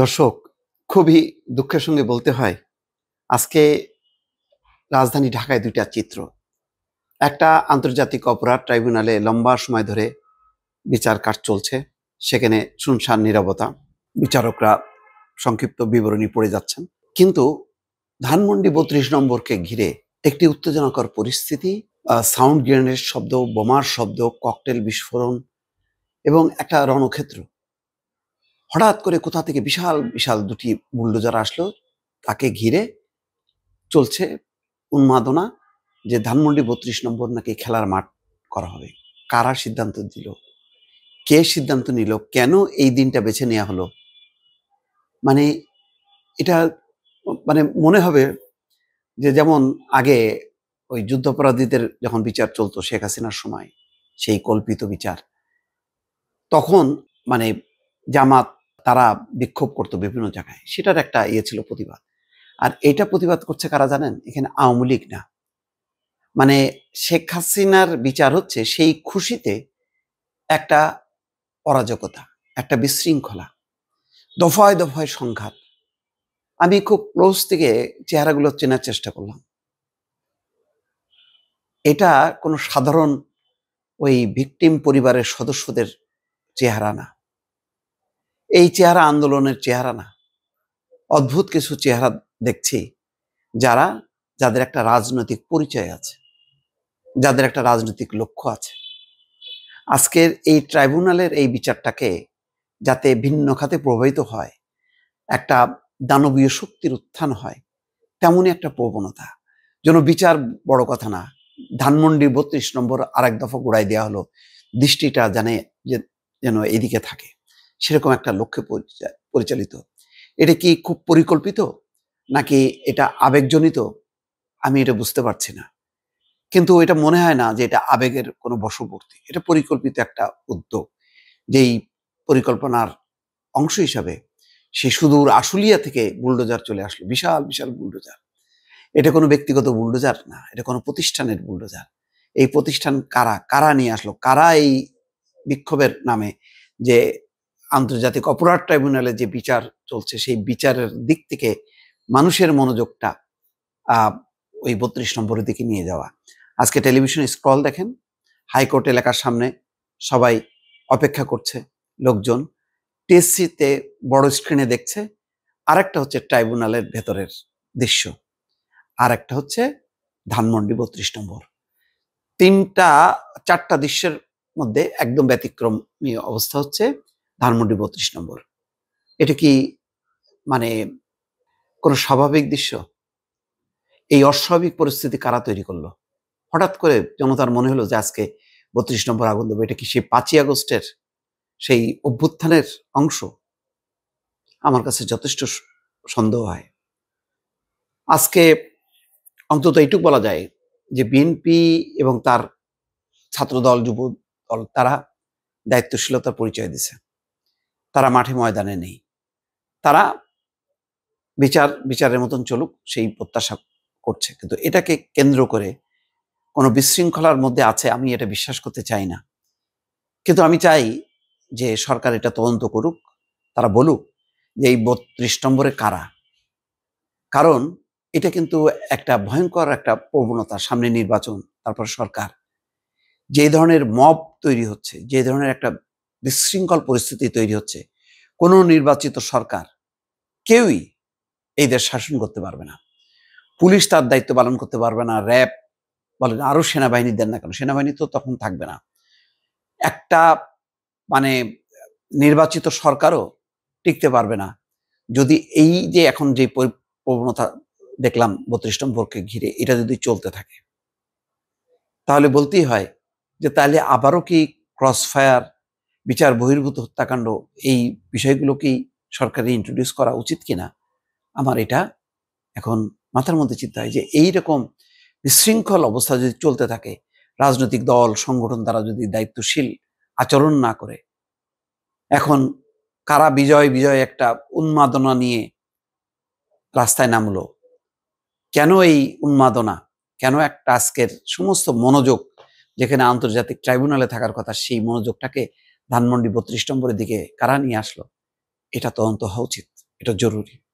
দর্শক, খুবই দুঃখের সঙ্গে বলতে হয়, আজকে রাজধানী ঢাকায় ২টা চিত্র। একটা আন্তর্জাতিক অপরাধ ট্রাইব্যুনালে লম্বা সময় ধরে বিচার কাজ চলছে। সেখানে শুনশান নীরবতা। বিচারকরা সংক্ষিপ্ত বিবরণী পড়ে যাচ্ছেন। কিন্তু ধানমন্ডি ৩২ নম্বরকে ঘিরে একটি উত্তেজনাকর পরিস্থিতি, সাউন্ড গ্রেনেডের শব্দ, বোমার শব্দ, ককটেল বিস্ফোরণ এবং একটা রণক্ষেত্র। হঠাৎ করে কোথা থেকে বিশাল বিশাল ২টি বুলডোজার আসলো। তাকে ঘিরে চলছে উন্মাদনা যে ধানমন্ডি ৩২ নম্বর নাকি খেলার মাঠ করা হবে। কারা সিদ্ধান্ত দিল, কে সিদ্ধান্ত নিল, কেন এই দিনটা বেছে নেওয়া হলো? মানে এটা মনে হবে যে যেমন আগে ওই যুদ্ধাপরাধীদের যখন বিচার চলতো শেখ হাসিনার সময়, সেই কল্পিত বিচার, তখন জামাত তারা বিক্ষোভ করতো বিভিন্ন জায়গায়, সেটার একটা ছিল প্রতিবাদ। আর এটা প্রতিবাদ করছে কারা জানেন? এখানে আওয়ামী লীগ না, শেখ হাসিনার বিচার হচ্ছে সেই খুশিতে একটা অরাজকতা, একটা বিশৃঙ্খলা, দফায় দফায় সংঘাত। আমি খুব ক্লোজ থেকে চেহারাগুলো চেনার চেষ্টা করলাম। এটা কোনো সাধারণ ওই ভিকটিম পরিবারের সদস্যদের চেহারা না, এই চেহারা আন্দোলনের চেহারা না। অদ্ভুত কিছু চেহারা দেখছি, যাদের একটা রাজনৈতিক পরিচয় আছে, যাদের একটা রাজনৈতিক লক্ষ্য আছে। আজকের এই ট্রাইব্যুনালের এই বিচারটাকে যাতে ভিন্ন খাতে প্রভাবিত হয়, একটা দানবীয় শক্তির উত্থান হয়, তেমনই একটা প্রবণতা। যেন বিচার বড় কথা না, ধানমন্ডি ৩২ নম্বর আরেক দফা গোড়ায় দেওয়া হলো, দৃষ্টিটা যেন এদিকে থাকে, সেরকম একটা লক্ষ্যে পরিচালিত। এটা কি খুব পরিকল্পিত নাকি এটা আবেগজনিত? আমি এটা বুঝতে পারছি না, কিন্তু এটা মনে হয় না যে এটা আবেগের কোনো বশবর্তী। এটা পরিকল্পিত একটা উদ্যোগ, যেই পরিকল্পনার অংশ হিসাবে সেই সুদূর আশুলিয়া থেকে বুলডোজার চলে আসলো, বিশাল বিশাল বুলডোজার। এটা কোনো ব্যক্তিগত বুলডোজার না, এটা কোনো প্রতিষ্ঠানের বুলডোজার। এই প্রতিষ্ঠান কারা নিয়ে আসলো? কারা এই বিক্ষোভের নামে যে আন্তর্জাতিক অপরাধ ট্রাইব্যুনালে যে বিচার চলছে, সেই বিচারের দিক থেকে মানুষের মনোযোগটা ওই ৩২ নম্বরের দিকে নিয়ে যাওয়া। আজকে টেলিভিশনে স্ক্রল দেখেন, হাইকোর্ট এলাকার সামনে সবাই অপেক্ষা করছে, লোকজন টিএসসিতে বড় স্ক্রিনে দেখছে। আরেকটা হচ্ছে ট্রাইব্যুনালের ভেতরের দৃশ্য, আর একটা হচ্ছে ধানমন্ডি ৩২ নম্বর। চারটা দৃশ্যের মধ্যে একদম ব্যতিক্রমী অবস্থা হচ্ছে ধানমন্ডি ৩২ নম্বর। এটা কি কোনো স্বাভাবিক দৃশ্য? এই অস্বাভাবিক পরিস্থিতি কারা তৈরি করলো? হঠাৎ করে জনতার মনে হলো যে আজকে ৩২ নম্বর আগুন দেবো। এটা কি সেই ৫ই আগস্টের সেই অভ্যুত্থানের অংশ? আমার কাছে যথেষ্ট সন্দেহ হয়। আজকে অন্তত এইটুকু বলা যায় যে বিএনপি এবং তার ছাত্রদল, যুব দল, তারা দায়িত্বশীলতার পরিচয় দিছে। তারা মাঠে ময়দানে নেই। তারা বিচারের মতন চলুক সেই প্রত্যাশা করছে, কিন্তু এটাকে কেন্দ্র করে কোনো বিশৃঙ্খলার মধ্যে আছে আমি এটা বিশ্বাস করতে চাই না। কিন্তু আমি চাই যে সরকার এটা তদন্ত করুক, তারা বলুক যে এই ৩২ নম্বরে কারা। কারণ এটা কিন্তু একটা ভয়ঙ্কর একটা প্রবণতা, সামনে নির্বাচন, তারপর সরকার, যে ধরনের মব তৈরি হচ্ছে, যে ধরনের একটা বিশৃঙ্খল পরিস্থিতি তৈরি হচ্ছে, কোনো নির্বাচিত সরকার কেউই এই দেশ শাসন করতে পারবে না। পুলিশ তার দায়িত্ব পালন করতে পারবে না, র্যাব বলেন, আরো সেনাবাহিনী দেন না কেন, সেনাবাহিনী তো তখন থাকবে না। একটা নির্বাচিত সরকারও টিকতে পারবে না যদি এই যে এখন যে প্রবণতা দেখলাম ৩২ নম্বরকে ঘিরে, এটা যদি চলতে থাকে। তাহলে বলতেই হয় যে তাহলে আবারও কি ক্রস ফায়ার, বিচার বহির্ভূত হত্যাকাণ্ড, এই বিষয়গুলো কি সরকারের ইন্ট্রোডিউস করা উচিত কিনা? আমার এটা এখন মাথার মধ্যে চিন্তা হয় যে এইরকম বিশৃঙ্খল অবস্থা যদি চলতে থাকে, রাজনৈতিক দল সংগঠন তারা যদি দায়িত্বশীল আচরণ না করে, এখন কারা বিজয় বিজয় একটা উন্মাদনা নিয়ে রাস্তায় নামলো, কেন এই উন্মাদনা, কেন একটা আজকের সমস্ত মনোযোগ যেখানে আন্তর্জাতিক ট্রাইব্যুনালে থাকার কথা, সেই মনোযোগটাকে ধানমন্ডি ৩২ নম্বরের দিকে কারা নিয়ে আসলো? এটা তদন্ত হওয়া উচিত। এটা জরুরি।